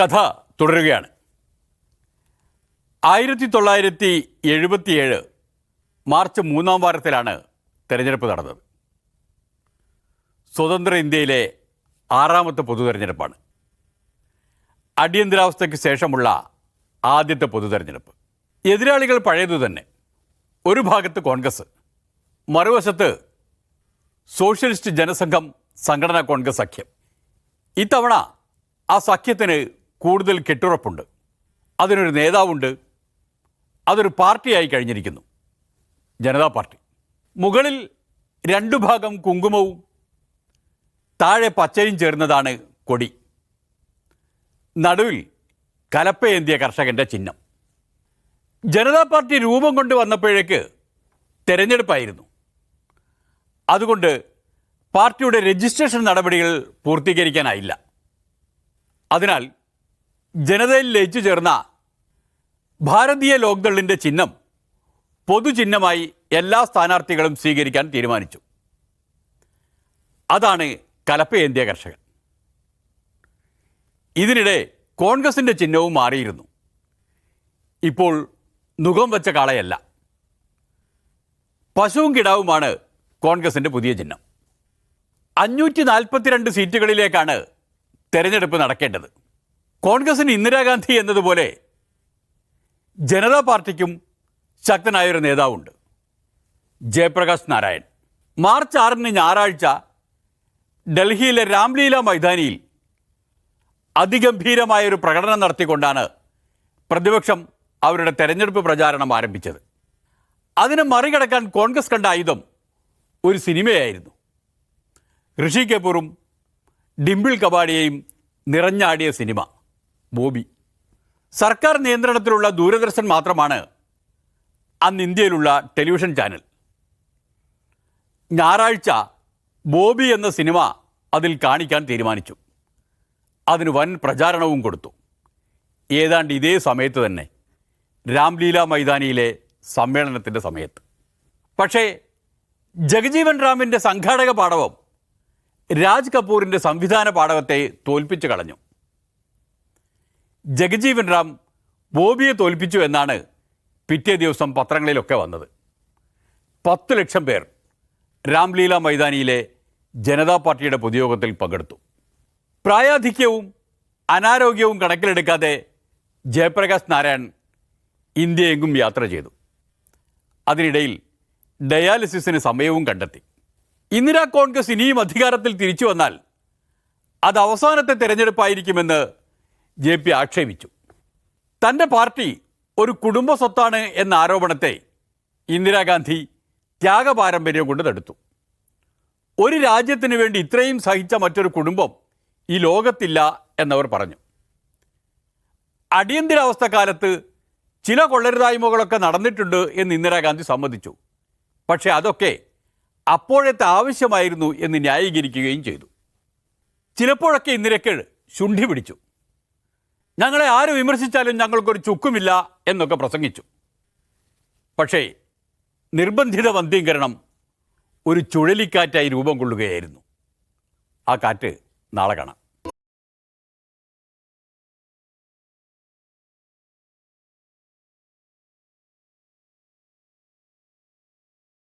കഥ തുടരുകയാണ്. 1977 മാർച്ച് 3-ാം വാരത്തിലാണ് തെരഞ്ഞെടുപ്പ് നടന്നത്. സ്വതന്ത്ര ഇന്ത്യയിലെ 6ാമത്തെ പൊതു തെരഞ്ഞെടുപ്പാണ്. അടിയന്തരാവസ്ഥയ്ക്ക് ശേഷമുള്ള ആദ്യത്തെ പൊതു തെരഞ്ഞെടുപ്പ്. എതിരാളികൾ പഴയതു തന്നെ. ഒരു ഭാഗത്ത് കോൺഗ്രസ്, മറുവശത്ത് സോഷ്യലിസ്റ്റ് ജനസംഘം സംഘടനാ കോൺഗ്രസ് സഖ്യം. ഇത്തവണ ആ സഖ്യത്തിന് കൂടുതൽ കെട്ടുറപ്പുണ്ട്. അതിനൊരു നേതാവുണ്ട്. അതൊരു പാർട്ടിയായി കഴിഞ്ഞിരിക്കുന്നു, ജനതാ പാർട്ടി. മുകളിൽ രണ്ടു ഭാഗം കുങ്കുമവും താഴെ പച്ചയും ചേർന്നതാണ് കൊടി. നടുവിൽ കലപ്പയേന്തിയ കർഷകൻ്റെ ചിഹ്നം. ജനതാ പാർട്ടി രൂപം കൊണ്ട് വന്നപ്പോഴേക്ക് തെരഞ്ഞെടുപ്പായിരുന്നു. അതുകൊണ്ട് പാർട്ടിയുടെ രജിസ്ട്രേഷൻ നടപടികൾ പൂർത്തീകരിക്കാനായില്ല. അതിനാൽ ജനതയിൽ ലയിച്ചു ചേർന്ന ഭാരതീയ ലോക്ദളിൻ്റെ ചിഹ്നം പൊതുചിഹ്നമായി എല്ലാ സ്ഥാനാർത്ഥികളും സ്വീകരിക്കാൻ തീരുമാനിച്ചു. അതാണ് കലപ്പയേന്തിയ കർഷകൻ. ഇതിനിടെ കോൺഗ്രസിൻ്റെ ചിഹ്നവും മാറിയിരുന്നു. ഇപ്പോൾ നുകം വെച്ച കാളയല്ല, പശുവും കിടാവുമാണ് കോൺഗ്രസിൻ്റെ പുതിയ ചിഹ്നം. 542 സീറ്റുകളിലേക്കാണ് തെരഞ്ഞെടുപ്പ് നടക്കേണ്ടത്. കോൺഗ്രസിന് ഇന്ദിരാഗാന്ധി എന്നതുപോലെ ജനതാ പാർട്ടിക്കും ശക്തനായൊരു നേതാവുണ്ട്, ജയപ്രകാശ് നാരായൺ. മാർച്ച് 6 ഞായറാഴ്ച ഡൽഹിയിലെ രാംലീല മൈതാനിയിൽ അതിഗംഭീരമായൊരു പ്രകടനം നടത്തിക്കൊണ്ടാണ് പ്രതിപക്ഷം അവരുടെ തെരഞ്ഞെടുപ്പ് പ്രചാരണം ആരംഭിച്ചത്. അതിനെ മറികടക്കാൻ കോൺഗ്രസ് കണ്ട ആയുധം ഒരു സിനിമയായിരുന്നു. ഋഷി കപൂറും ഡിംപിൾ കപാഡിയയും നിറഞ്ഞാടിയ സിനിമ ബോബി. സർക്കാർ നിയന്ത്രണത്തിലുള്ള ദൂരദർശൻ മാത്രമാണ് അന്ന് ഇന്ത്യയിലുള്ള ടെലിവിഷൻ ചാനൽ. ഞായറാഴ്ച ബോബി എന്ന സിനിമ അതിൽ കാണിക്കാൻ തീരുമാനിച്ചു. അതിന് വൻ പ്രചാരണവും കൊടുത്തു. ഏതാണ്ട് ഇതേ സമയത്ത് തന്നെ രാംലീല മൈതാനിയിലെ സമ്മേളനത്തിൻ്റെ സമയത്ത്. പക്ഷേ ജഗജീവൻ റാമിൻ്റെ സംഘാടക പാടവം രാജ് കപൂറിൻ്റെ സംവിധാന പാടവത്തെ തോൽപ്പിച്ചു കളഞ്ഞു. ജഗജീവൻ റാം ബോബിയെ തോൽപ്പിച്ചു എന്നാണ് പിറ്റേ ദിവസം പത്രങ്ങളിലൊക്കെ വന്നത്. 10 ലക്ഷം പേർ രാംലീല മൈതാനിയിലെ ജനതാ പാർട്ടിയുടെ പൊതുയോഗത്തിൽ പങ്കെടുത്തു. പ്രായാധിക്യവും അനാരോഗ്യവും കണക്കിലെടുക്കാതെ ജയപ്രകാശ് നാരായൺ ഇന്ത്യയെങ്കും യാത്ര ചെയ്തു. അതിനിടയിൽ ഡയാലിസിസിന് സമയവും കണ്ടെത്തി. ഇന്ദിരാ കോൺഗ്രസ് ഇനിയും അധികാരത്തിൽ തിരിച്ചു വന്നാൽ അത് അവസാനത്തെ തെരഞ്ഞെടുപ്പായിരിക്കുമെന്ന് JP ആക്ഷേപിച്ചു. തൻ്റെ പാർട്ടി ഒരു കുടുംബ സ്വത്താണ് എന്ന ആരോപണത്തെ ഇന്ദിരാഗാന്ധി ത്യാഗപാരമ്പര്യം കൊണ്ട് തടുത്തു. ഒരു രാജ്യത്തിന് വേണ്ടി ഇത്രയും സഹിച്ച മറ്റൊരു കുടുംബം ഈ ലോകത്തില്ല എന്നവർ പറഞ്ഞു. അടിയന്തരാവസ്ഥ കാലത്ത് ചില കൊള്ളരുതായ്മകളൊക്കെ നടന്നിട്ടുണ്ട് എന്ന് ഇന്ദിരാഗാന്ധി സമ്മതിച്ചു. പക്ഷേ അതൊക്കെ അപ്പോഴത്തെ ആവശ്യമായിരുന്നു എന്ന് ന്യായീകരിക്കുകയും ചെയ്തു. ചിലപ്പോഴൊക്കെ ഇന്ദിരയ്ക്ക് ശുണ്ഠി പിടിച്ചു. ഞങ്ങളെ ആര് വിമർശിച്ചാലും ഞങ്ങൾക്കൊരു ചുക്കുമില്ല എന്നൊക്കെ പ്രസംഗിച്ചു. പക്ഷേ നിർബന്ധിത വന്ധ്യീകരണം ഒരു ചുഴലിക്കാറ്റായി രൂപം കൊള്ളുകയായിരുന്നു. ആ കാറ്റ് നാളെ കാണാം.